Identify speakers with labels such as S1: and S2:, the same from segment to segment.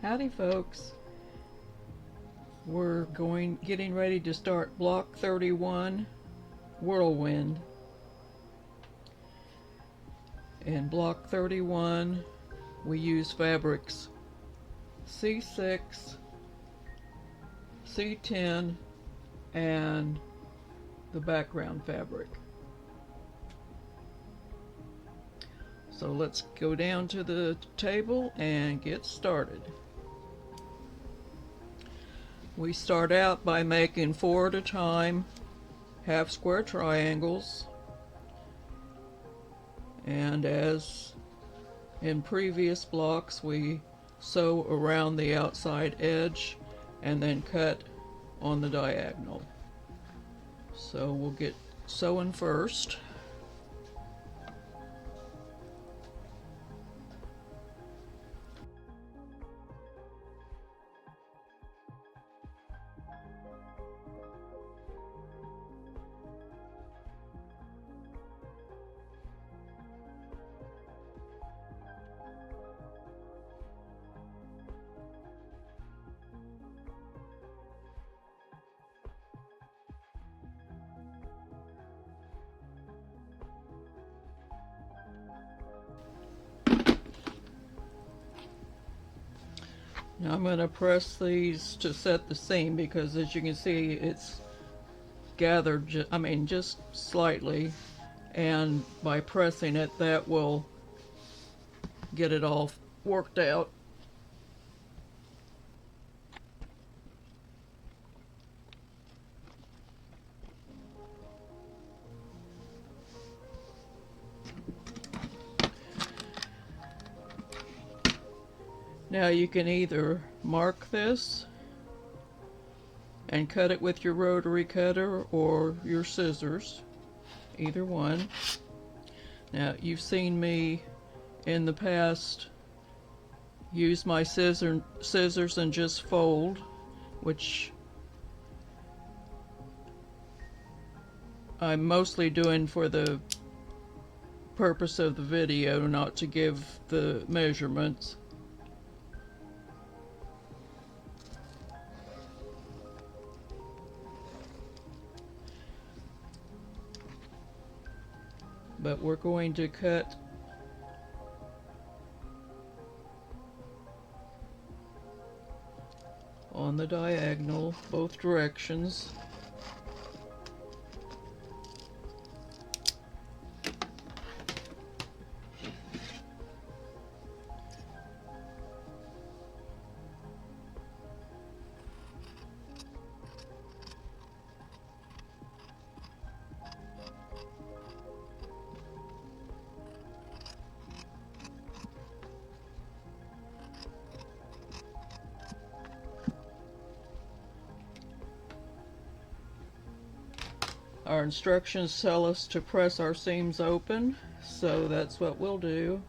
S1: Howdy folks, we're getting ready to start block 31 Whirlwind. In block 31 we use fabrics C6, C10 and the background fabric. So let's go down to the table and get started. We start out by making 4 at a time half square triangles, and as in previous blocks we sew around the outside edge and then cut on the diagonal. So we'll get sewing first. Now I'm going to press these to set the seam because, as you can see, it's gathered just slightly, and by pressing it that will get it all worked out. Now you can either mark this and cut it with your rotary cutter or your scissors, either one. Now you've seen me in the past use my scissors and just fold, which I'm mostly doing for the purpose of the video, not to give the measurements. But we're going to cut on the diagonal both directions. Our instructions tell us to press our seams open, so that's what we'll do.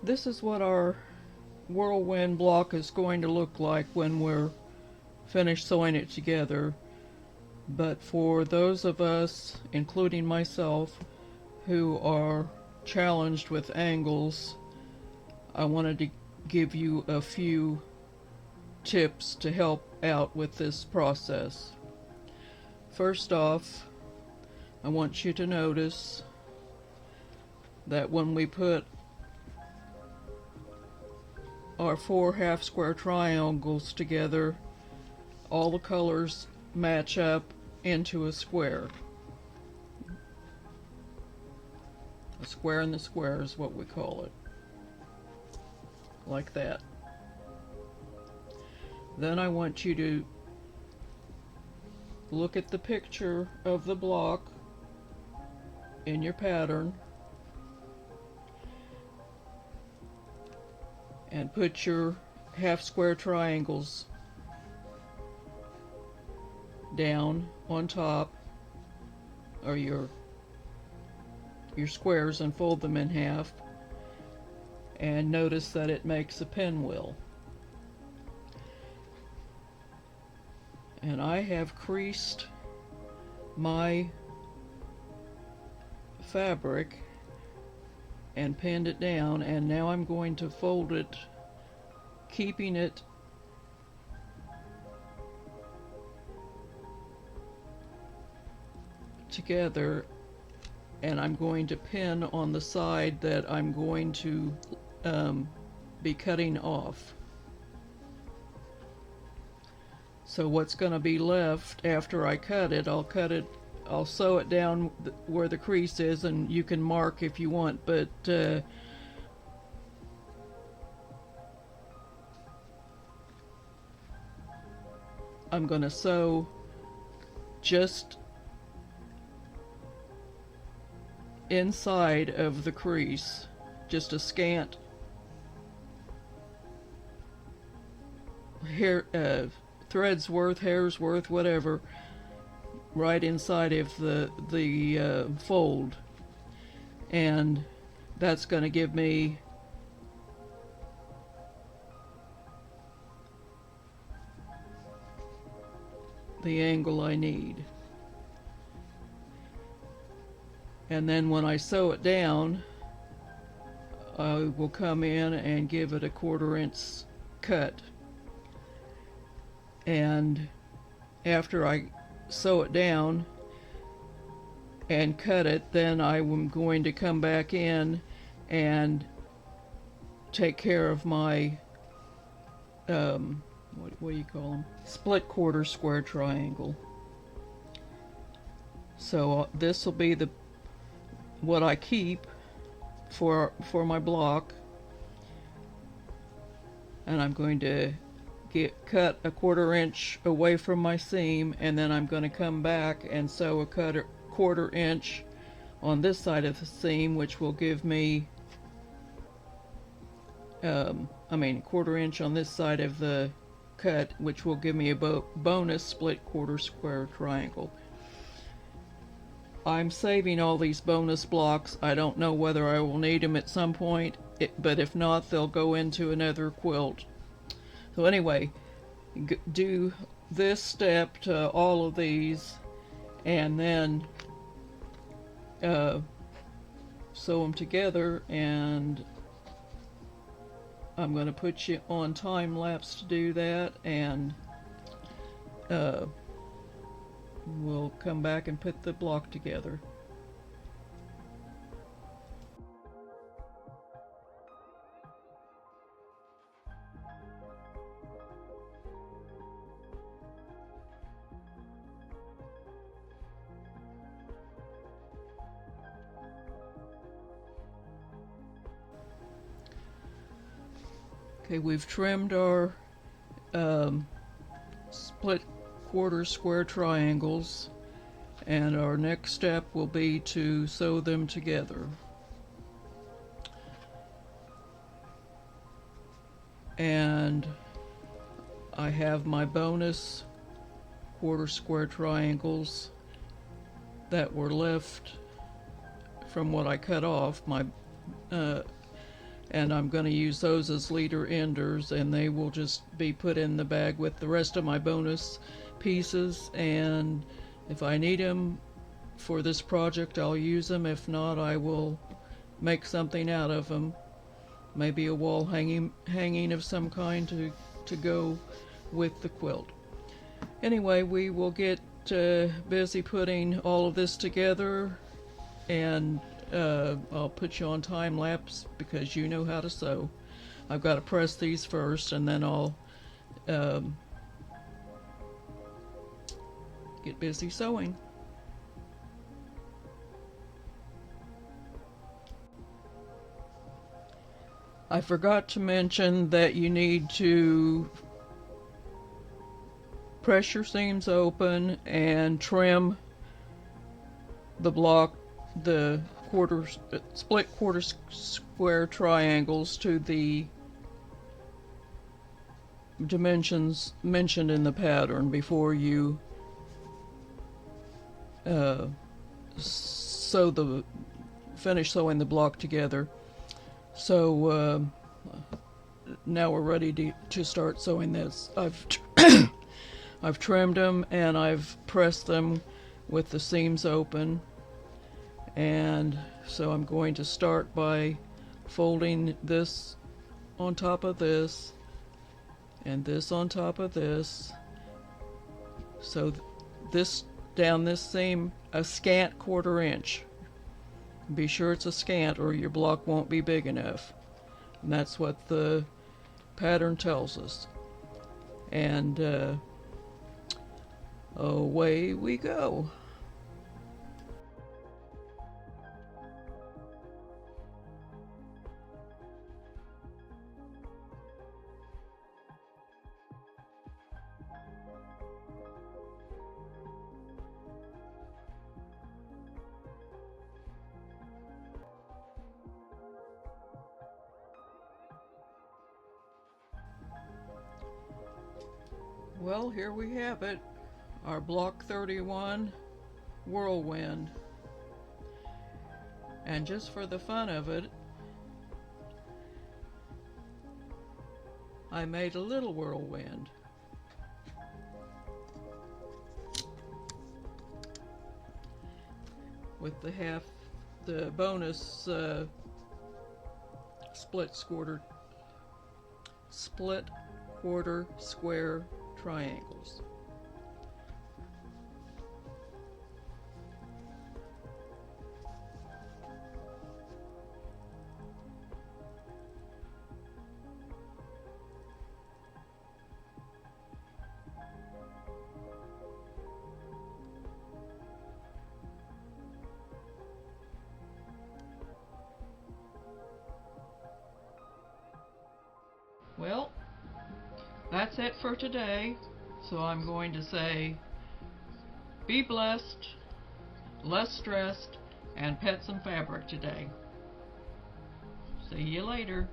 S1: This is what our Whirlwind block is going to look like when we're finished sewing it together. But for those of us, including myself, who are challenged with angles, I wanted to give you a few tips to help out with this process. First off, I want you to notice that when we put our 4 half square triangles together, all the colors match up into a square. A square in the square is what we call it. Like that. Then I want you to look at the picture of the block in your pattern and put your half square triangles down on top, or your squares, and fold them in half, and notice that it makes a pinwheel. And I have creased my fabric and pinned it down, and now I'm going to fold it, keeping it together, and I'm going to pin on the side that I'm going to be cutting off. So what's going to be left after I cut it, I'll sew it down where the crease is, and you can mark if you want, but I'm going to sew just inside of the crease, just a scant hair, thread's worth, hair's worth, whatever, right inside of the fold, and that's going to give me the angle I need. And then when I sew it down, I will come in and give it a 1/4 inch cut. And after I sew it down and cut it, then I'm going to come back in and take care of my what do you call them? Split quarter square triangle. So this will be what I keep for my block, and I'm going to cut a 1/4 inch away from my seam, and then I'm going to come back and sew a 1/4 inch on this side of the seam, which will give me 1/4 inch on this side of the cut, which will give me a bonus split quarter square triangle. I'm saving all these bonus blocks. I don't know whether I will need them at some point, but if not, they'll go into another quilt. So anyway, do this step to all of these, and then sew them together, and I'm going to put you on time lapse to do that, and we'll come back and put the block together. Okay, we've trimmed our split quarter square triangles, and our next step will be to sew them together. And I have my bonus quarter square triangles that were left from what I cut off, and I'm going to use those as leader enders, and they will just be put in the bag with the rest of my bonus pieces, and if I need them for this project, I'll use them. If not, I will make something out of them, maybe a wall hanging of some kind to go with the quilt. Anyway, we will get busy putting all of this together, and I'll put you on time lapse because you know how to sew. I've got to press these first, and then I'll get busy sewing. I forgot to mention that you need to press your seams open and trim the block, the split quarter square triangles to the dimensions mentioned in the pattern before you finish sewing the block together. So now we're ready to start sewing this. I've trimmed them and I've pressed them with the seams open, and so I'm going to start by folding this on top of this and this on top of this. So this down this seam a scant 1/4 inch. Be sure it's a scant or your block won't be big enough. And that's what the pattern tells us. And away we go. Well, here we have it, our block 31 Whirlwind. And just for the fun of it, I made a little whirlwind. With the bonus split quarter square triangles. Well, that's it for today. So I'm going to say, be blessed, less stressed, and pet some fabric today. See you later.